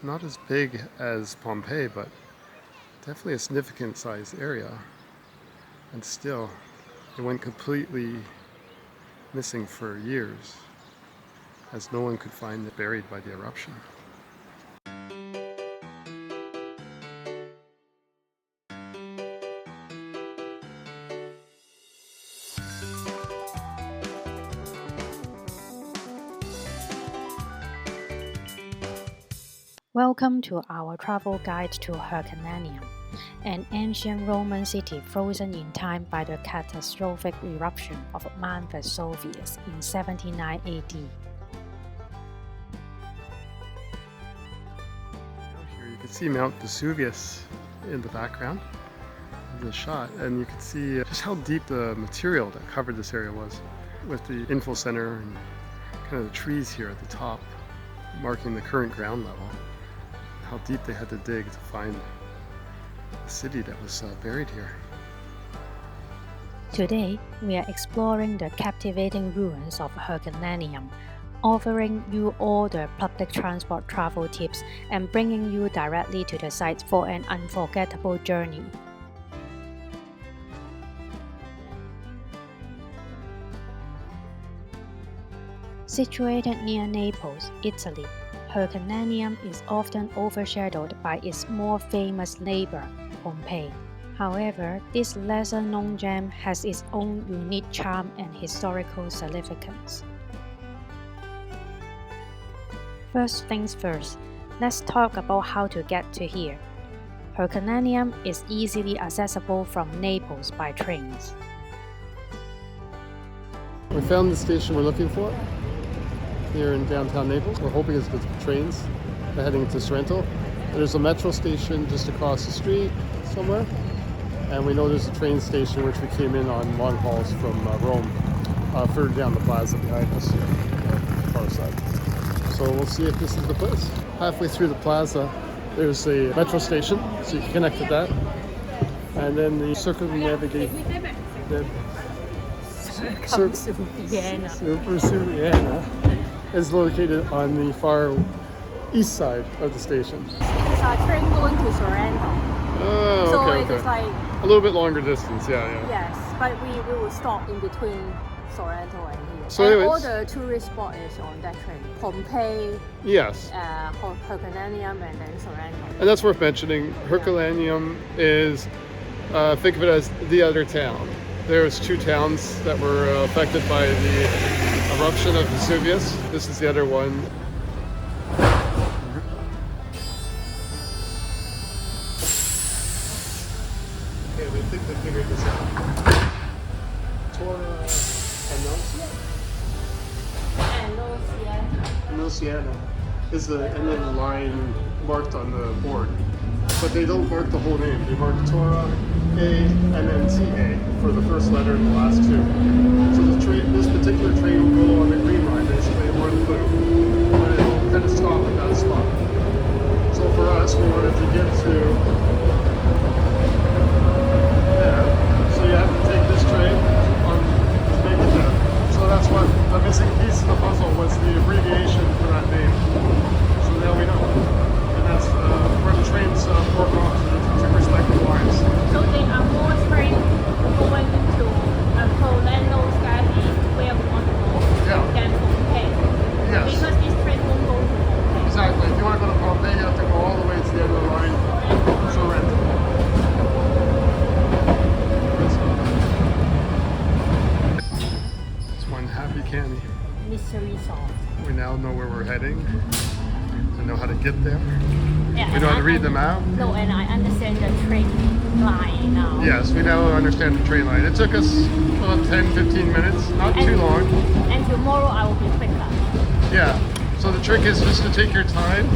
Not as big as Pompeii, but definitely a significant sized area. And still, it went completely missing for years, as no one could find it buried by the eruption. Welcome to our travel guide to Herculaneum, an ancient Roman city frozen in time by the catastrophic eruption of Mount Vesuvius in 79 AD. Here you can see Mount Vesuvius in the background of the shot, and you can see just how deep the material that covered this area was, with the info center and kind of the trees here at the top marking the current ground level. How deep they had to dig to find the city that was buried here. Today, we are exploring the captivating ruins of Herculaneum, offering you all the public transport travel tips and bringing you directly to the site for an unforgettable journey. Situated near Naples, Italy, Herculaneum is often overshadowed by its more famous neighbor, Pompeii. However, this lesser-known gem has its own unique charm and historical significance. First things first, let's talk about how to get to here. Herculaneum is easily accessible from Naples by trains. We found the station we're looking for here in downtown Naples. We're hoping it's the trains heading to Sorrento. There's a metro station just across the street somewhere, and we know there's a train station which we came in on long hauls from Rome, further down the plaza behind us here, far side. So we'll see if this is the place. Halfway through the plaza, there's a metro station, so you can connect to that, and then the circumnavigation. Is located on the far east side of the station. It's a train going to Sorrento. Oh, so okay. it's like a little bit longer distance, yeah. Yes, but we will stop in between Sorrento and here. So and anyways, all the tourist spot is on that train. Pompeii, yes, Herculaneum, and then Sorrento. And that's worth mentioning. Herculaneum is, think of it as the other town. There's two towns that were affected by the eruption of Vesuvius. This is the other one. Okay, we think they figured this out. Torah Annunciata is the end of the line marked on the board. But they don't mark the whole name. They mark Torah A and then TA for the first letter and the last two. So the train, this particular train will go on the green line, basically at one foot, but it'll kind of stop at that spot. So for us, we wanted to get to there. So you have to take this train to make it there. So that's what the missing piece of the puzzle was, the abbreviation for that name. So now we know. And that's where the trains fork off to the two respective lines. So there are more trains going to Ercolano where we want to go than Pompeii. Yes. Because this train won't go to Pompeii. Exactly. If you want to go to Pompeii, you have to go all the way to the end of the line. Sorrento. It's one happy candy. Mystery solved. We now know where we're heading. We know how to get there. Yeah, We know how to read the map. No, and I understand the train line now. Yes, we now understand the train line. It took us about 10-15 minutes, not too long. And tomorrow I will be quicker. Yeah, so the trick is just to take your time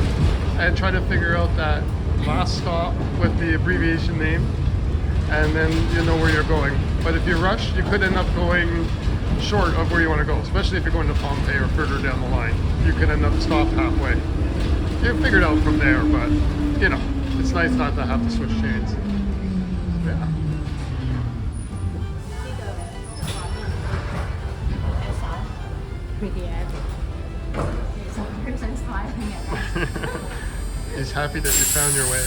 and try to figure out that last stop with the abbreviation name, and then you know where you're going. But if you rush, you could end up going short of where you want to go, especially if you're going to Pompeii or further down the line. You could end up stopped halfway. You figure it out from there, but you know, it's nice not to have to switch chains. Yeah. Pretty average. Some person's driving at He's happy that you found your way.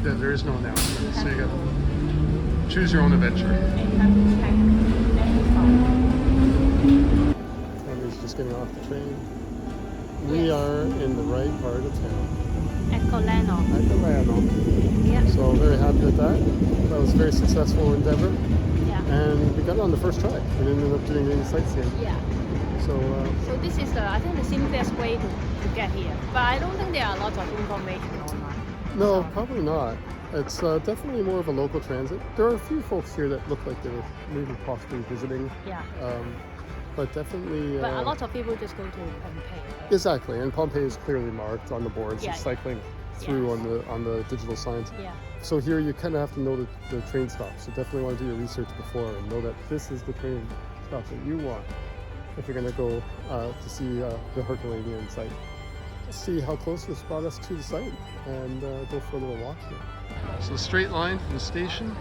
Yeah, there is no announcement, so you gotta choose your own adventure. And he's just getting off the train. We are in the right part of town. Ercolano. Herculaneum. Yeah. So very happy with that. That was a very successful endeavor. Yeah. And we got it on the first try. We didn't end up doing any sightseeing. Yeah. So So this is I think the simplest way to get here. But I don't think there are lots of information online. no, probably not. It's definitely more of a local transit. There are a few folks here that look like they were maybe possibly visiting. Yeah. But definitely... But a lot of people just go to Pompeii. Exactly, and Pompeii is clearly marked on the boards. Yeah. It's cycling through on the digital signs. Yeah. So here you kind of have to know the train stop. So definitely want to do your research before and know that this is the train stop that you want if you're going to go to see the Herculaneum site. See how close this brought us to the site and go for a little walk here. So straight line from the station.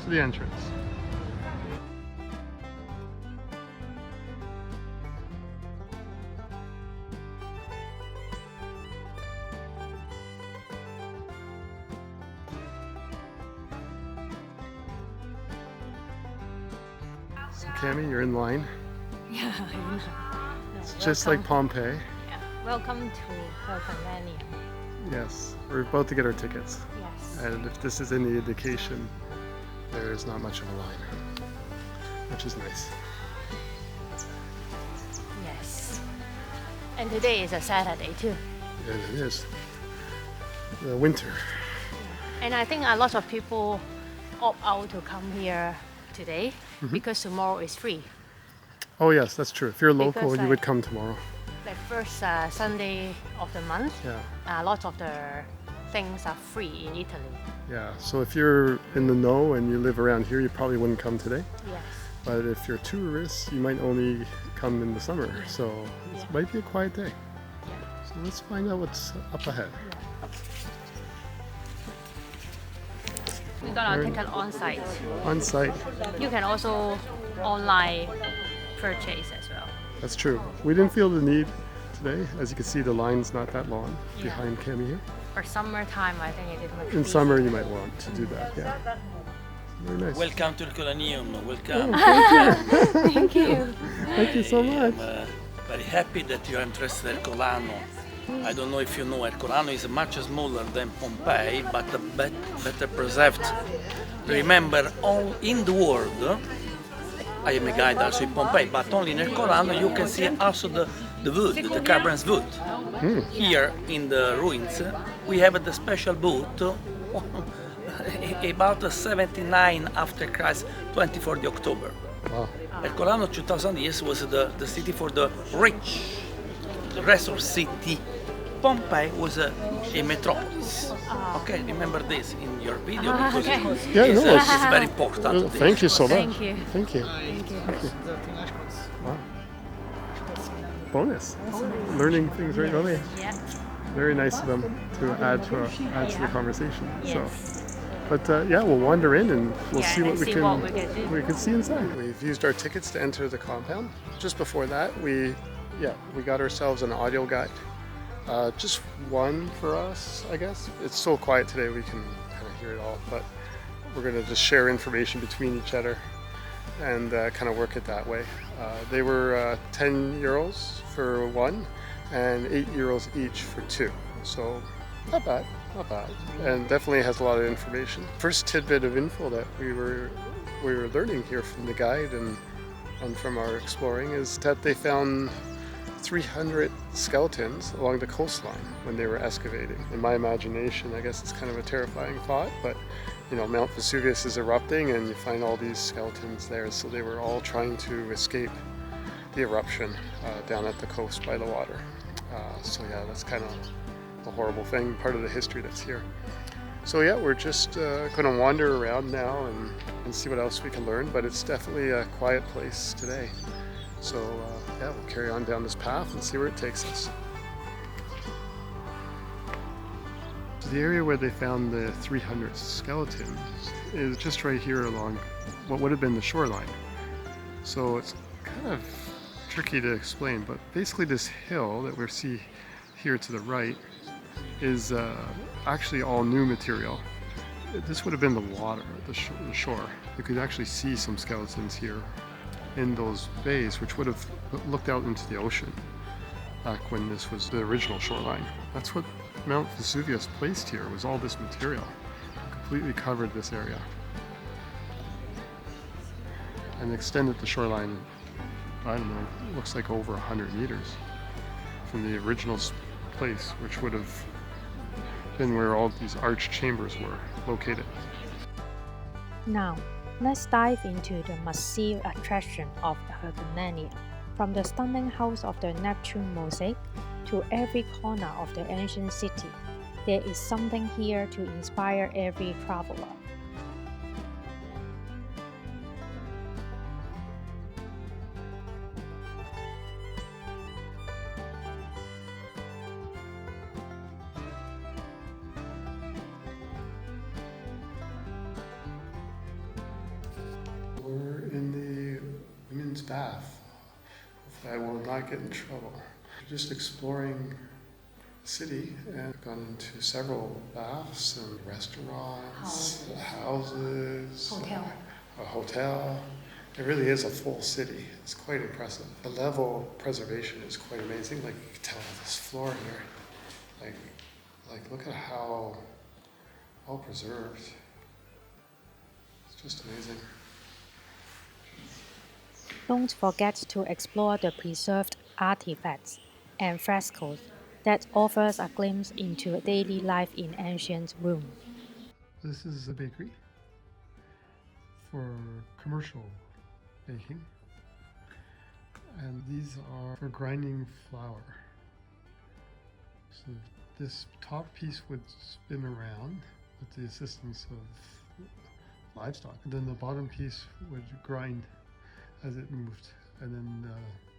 To the entrance. So Cami, you're in line. Yeah. It's just like Pompeii. Yeah. Welcome to Herculaneum. Yes, we're about to get our tickets. Yes. And if this is any indication, there is not much of a line, which is nice. Yes. And today is a Saturday too. And it is. The winter. And I think a lot of people opt out to come here today because tomorrow is free. Oh yes, that's true. If you're local, Because you would come tomorrow. Like first Sunday of the month, Yeah. a lot of the things are free in Italy. Yeah, so if you're in the know and you live around here, you probably wouldn't come today. Yes. But if you're tourists, you might only come in the summer. So it might be a quiet day. Yeah. So let's find out what's up ahead. We got our ticket on site. On site. You can also online purchase as well. That's true. We didn't feel the need today. As you can see, the line's not that long behind Cami here. For summertime, I think it is much In easier. summer, you might want to do that. Yeah. Very nice. Welcome to Herculaneum. Welcome. Thank you. Thank you so much. I'm very happy that you are interested in Ercolano. I don't know if you know, Ercolano is much smaller than Pompeii, but better preserved. Remember, all in the world, I am a guide also in Pompeii, but only in Ercolano you can see also the wood, the carbon wood. Here in the ruins, we have the special boat about 79 after Christ, 24 October. Wow. Ercolano 2000 years was the city for the rich, the resource city. Pompeii was a metropolis. Okay, remember this in your video because okay. Yeah, no, it's very important. Thank you so much. Thank you. Thank you. Wow. Bonus. Yes. Things right away. Yeah. Very nice of them to add to the conversation. Yes. So, but yeah, we'll wander in and we'll Yeah, see what and we see can what we can see inside. We've used our tickets to enter the compound. Just before that, we got ourselves an audio guide. Just one for us, I guess. It's so quiet today we can kind of hear it all, but we're going to just share information between each other and kind of work it that way. They were 10 euros for one and 8 euros each for two. So not bad, and definitely has a lot of information. First tidbit of info that we were learning here from the guide and from our exploring is that they found 300 skeletons along the coastline when they were excavating. In my imagination, I guess it's kind of a terrifying thought, but you know, Mount Vesuvius is erupting and you find all these skeletons there, so they were all trying to escape the eruption down at the coast by the water. So yeah, that's kind of a horrible thing, part of the history that's here. So yeah, we're just going to wander around now and see what else we can learn, but it's definitely a quiet place today. So yeah, we'll carry on down this path and see where it takes us. The area where they found the 300 skeletons is just right here along what would have been the shoreline. So it's kind of tricky to explain, but basically this hill that we see here to the right is actually all new material. This would have been the water, the shore. You could actually see some skeletons here in those bays, which would have looked out into the ocean back when this was the original shoreline. That's what Mount Vesuvius placed here, was all this material. Completely covered this area and extended the shoreline, I don't know, looks like over 100 meters from the original place, which would have been where all these arched chambers were located. Now, let's dive into the massive attraction of the Herculaneum. From the stunning house of the Neptune mosaic to every corner of the ancient city, there is something here to inspire every traveler. We're in the women's bath. Hopefully I will not get in trouble. We're just exploring the city and gone into several baths and restaurants, houses, a hotel. It really is a full city. It's quite impressive. The level of preservation is quite amazing. Like you can tell this floor here, like look at how well preserved. It's just amazing. Don't forget to explore the preserved artifacts and frescoes that offers a glimpse into daily life in ancient Rome. This is a bakery for commercial baking, and these are for grinding flour. So this top piece would spin around with the assistance of livestock, and then the bottom piece would grind as it moved, and then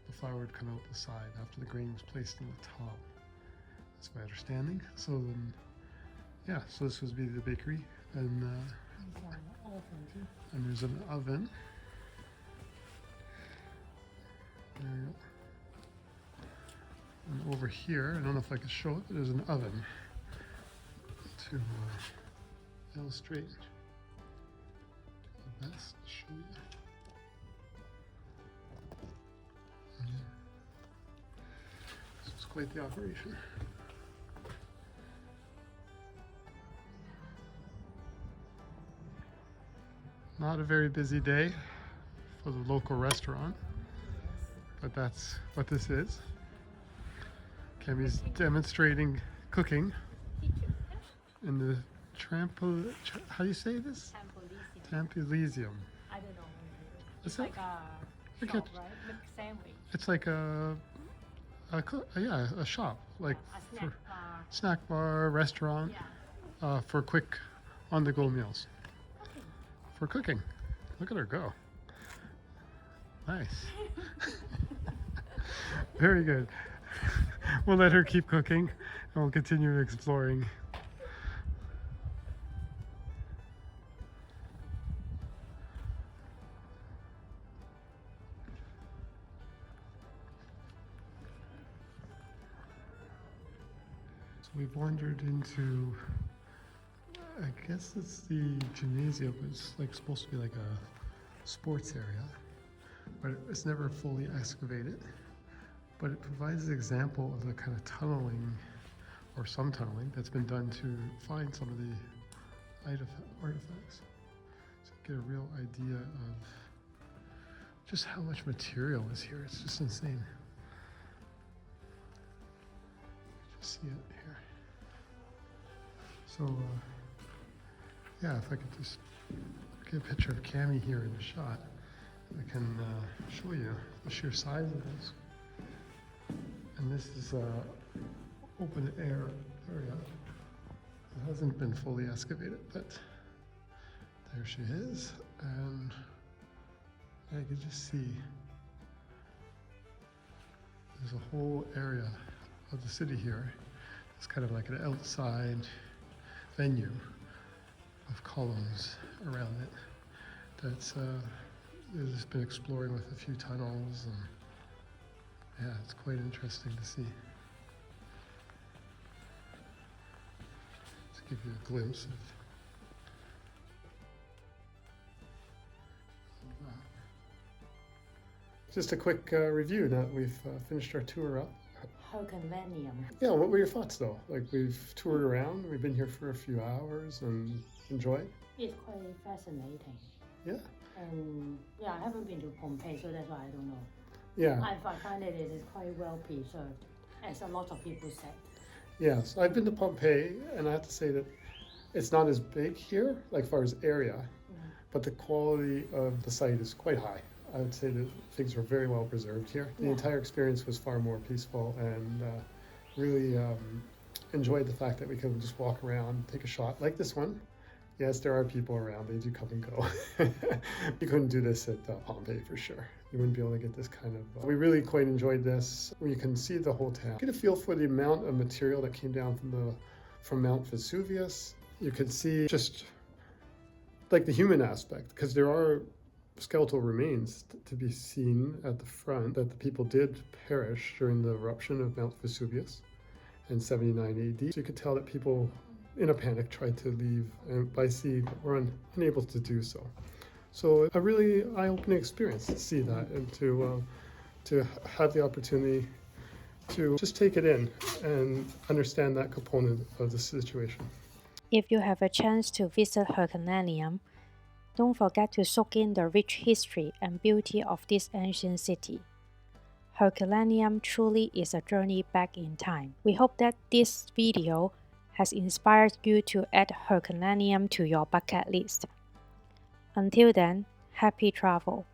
the flour would come out the side after the grain was placed in the top. That's my understanding. So then, yeah, so this would be the bakery, and there's an oven. There you go. And over here, I don't know if I can show it, but there's an oven to illustrate the best to show you. So it's quite the operation. Not a very busy day for the local restaurant, but that's what this is. Cami's demonstrating cooking in the how do you say this? Trampolisium. I don't know. It's Like a like shop, right? Like sandwich. It's like a shop, like A for snack bar. snack bar, restaurant, Yeah. for quick on-the-go meals. For cooking. Look at her go. Nice. Very good. We'll let her keep cooking and we'll continue exploring. So we've wandered into, I guess it's the gymnasium. It's like supposed to be like a sports area, but it's never fully excavated. But it provides an example of the kind of tunneling, or some tunneling, that's been done to find some of the artifacts. So you get a real idea of just how much material is here. It's just insane. Just see it here. So, yeah, if I could just get a picture of Cami here in the shot, I can show you the sheer size of this. And this is open air area. It hasn't been fully excavated, but there she is. And I could just see there's a whole area of the city here. It's kind of like an outside venue of columns around it that's just been exploring with a few tunnels, and yeah, it's quite interesting to see. To give you a glimpse of that. Just a quick review now that we've finished our tour up. Herculaneum. Yeah, what were your thoughts though? Like, we've toured around, we've been here for a few hours and enjoyed? It's quite fascinating. Yeah. And yeah, I haven't been to Pompeii, so that's why I don't know. Yeah. I find it is quite well preserved, as a lot of people said. Yes, I've been to Pompeii, and I have to say that it's not as big here, like far as area, but the quality of the site is quite high. I would say that things were very well preserved here. The entire experience was far more peaceful, and really enjoyed the fact that we could just walk around, take a shot like this one. Yes, there are people around, they do come and go. You couldn't do this at Pompeii for sure. You wouldn't be able to get this kind of... we really quite enjoyed this. You can see the whole town. Get a feel for the amount of material that came down from Mount Vesuvius. You can see just like the human aspect, because there are skeletal remains to be seen at the front that the people did perish during the eruption of Mount Vesuvius in 79 AD. So you could tell that people in a panic tried to leave, and by sea were unable to do so. So a really eye-opening experience to see that, and to have the opportunity to just take it in and understand that component of the situation. If you have a chance to visit Herculaneum, don't forget to soak in the rich history and beauty of this ancient city. Herculaneum truly is a journey back in time. We hope that this video has inspired you to add Herculaneum to your bucket list. Until then, happy travel!